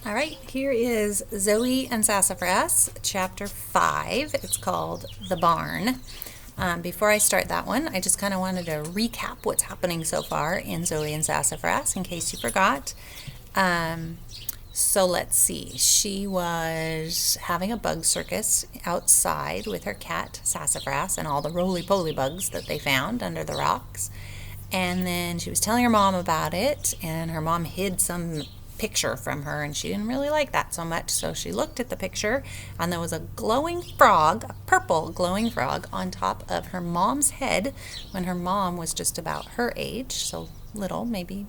All right, here is Zoey and Sassafras, chapter 5. It's called The Barn. Before I start that one, I just kind of wanted to recap what's happening so far in Zoey and Sassafras in case you forgot. So let's see. She was having a bug circus outside with her cat, Sassafras, and all the roly-poly bugs that they found under the rocks. And then she was telling her mom about it, and her mom hid some picture from her, and she didn't really like that so much. So she looked at the picture, and there was a glowing frog, a purple glowing frog, on top of her mom's head when her mom was just about her age, so little, maybe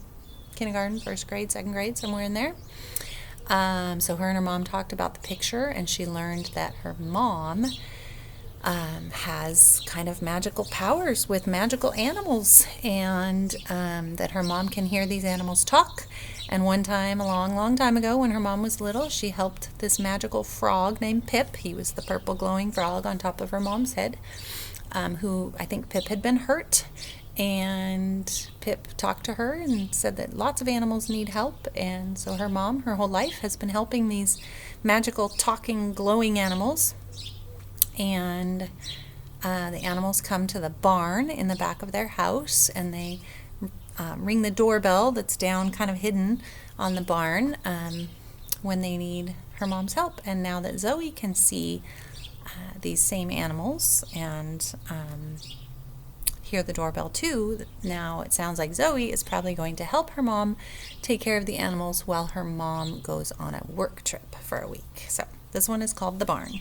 kindergarten, first grade, second grade, somewhere in there. So her and her mom talked about the picture, and she learned that her mom has kind of magical powers with magical animals, and that her mom can hear these animals talk. And one time, a long, long time ago, when her mom was little, she helped this magical frog named Pip. He was the purple glowing frog on top of her mom's head, who I think Pip had been hurt. And Pip talked to her and said that lots of animals need help. And so her mom, her whole life, has been helping these magical, talking, glowing animals. And the animals come to the barn in the back of their house, and they ring the doorbell that's down kind of hidden on the barn when they need her mom's help. And now that Zoey can see these same animals and hear the doorbell too, now it sounds like Zoey is probably going to help her mom take care of the animals while her mom goes on a work trip for a week. So this one is called The Barn.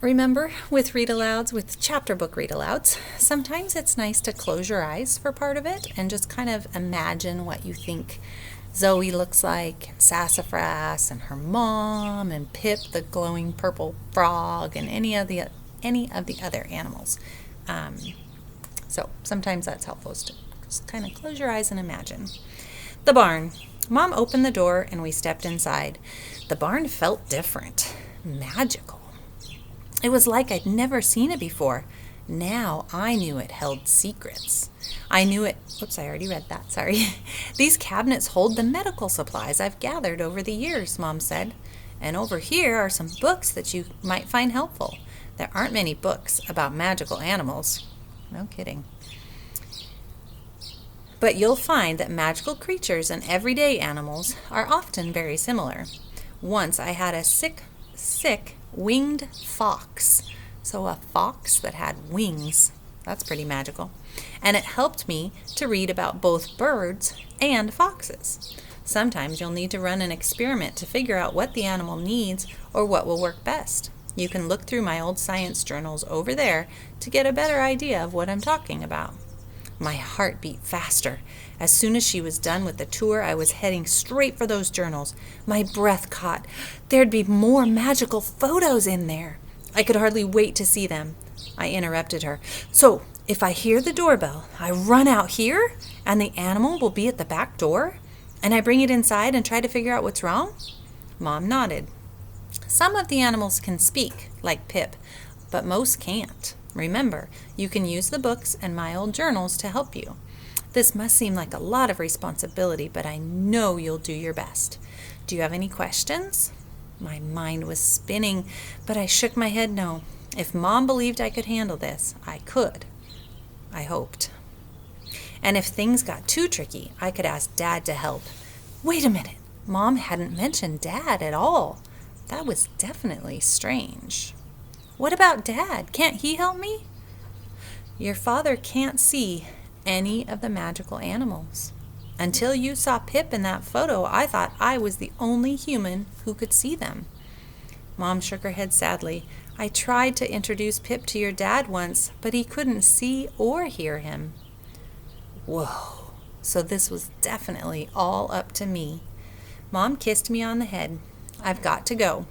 Remember, with read-alouds, with chapter book read-alouds, sometimes it's nice to close your eyes for part of it and just kind of imagine what you think Zoey looks like, Sassafras and her mom, and Pip, the glowing purple frog, and any of the other animals. So sometimes that's helpful, to just kind of close your eyes and imagine. The barn. Mom opened the door and we stepped inside. The barn felt different, magical. It was like I'd never seen it before. Now I knew it held secrets. I knew it. Oops, I already read that. Sorry. These cabinets hold the medical supplies I've gathered over the years, Mom said. And over here are some books that you might find helpful. There aren't many books about magical animals. No kidding. But you'll find that magical creatures and everyday animals are often very similar. Once I had a sick winged fox. So a fox that had wings. That's pretty magical. And it helped me to read about both birds and foxes. Sometimes you'll need to run an experiment to figure out what the animal needs or what will work best. You can look through my old science journals over there to get a better idea of what I'm talking about. My heart beat faster. As soon as she was done with the tour, I was heading straight for those journals. My breath caught. There'd be more magical photos in there. I could hardly wait to see them. I interrupted her. So, if I hear the doorbell, I run out here, and the animal will be at the back door, and I bring it inside and try to figure out what's wrong? Mom nodded. Some of the animals can speak, like Pip, but most can't. Remember, you can use the books and my old journals to help you. This must seem like a lot of responsibility, but I know you'll do your best. Do you have any questions? My mind was spinning, but I shook my head no. If Mom believed I could handle this, I could. I hoped. And if things got too tricky, I could ask Dad to help. Wait a minute. Mom hadn't mentioned Dad at all. That was definitely strange. What about Dad? Can't he help me? Your father can't see any of the magical animals. Until you saw Pip in that photo, I thought I was the only human who could see them. Mom shook her head sadly. I tried to introduce Pip to your dad once, but he couldn't see or hear him. Whoa, so this was definitely all up to me. Mom kissed me on the head. I've got to go.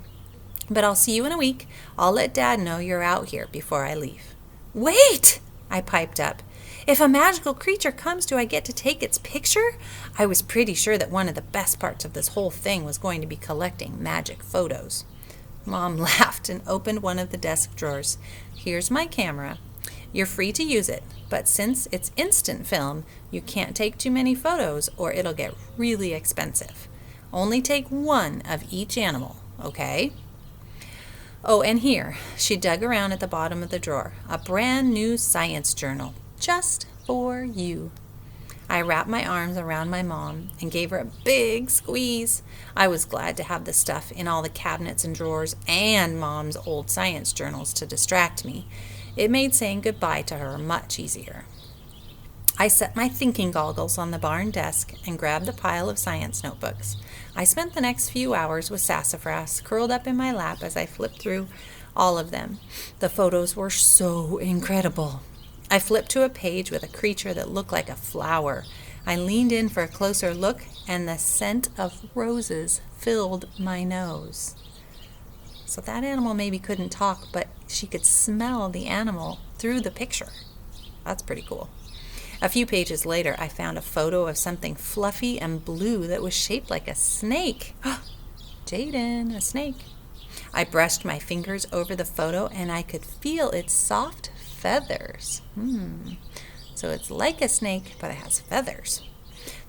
But I'll see you in a week. I'll let Dad know you're out here before I leave. Wait! I piped up. If a magical creature comes, do I get to take its picture? I was pretty sure that one of the best parts of this whole thing was going to be collecting magic photos. Mom laughed and opened one of the desk drawers. Here's my camera. You're free to use it, but since it's instant film, you can't take too many photos or it'll get really expensive. Only take one of each animal, okay? Oh, and here, she dug around at the bottom of the drawer, a brand new science journal, just for you. I wrapped my arms around my mom and gave her a big squeeze. I was glad to have the stuff in all the cabinets and drawers and Mom's old science journals to distract me. It made saying goodbye to her much easier. I set my thinking goggles on the barn desk and grabbed a pile of science notebooks. I spent the next few hours with Sassafras, curled up in my lap as I flipped through all of them. The photos were so incredible. I flipped to a page with a creature that looked like a flower. I leaned in for a closer look, and the scent of roses filled my nose. So that animal maybe couldn't talk, but she could smell the animal through the picture. That's pretty cool. A few pages later, I found a photo of something fluffy and blue that was shaped like a snake. Jaden, a snake. I brushed my fingers over the photo, and I could feel its soft feathers. So it's like a snake, but it has feathers.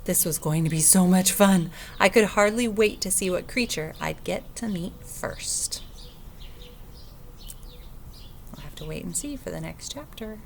This was going to be so much fun. I could hardly wait to see what creature I'd get to meet first. I'll have to wait and see for the next chapter.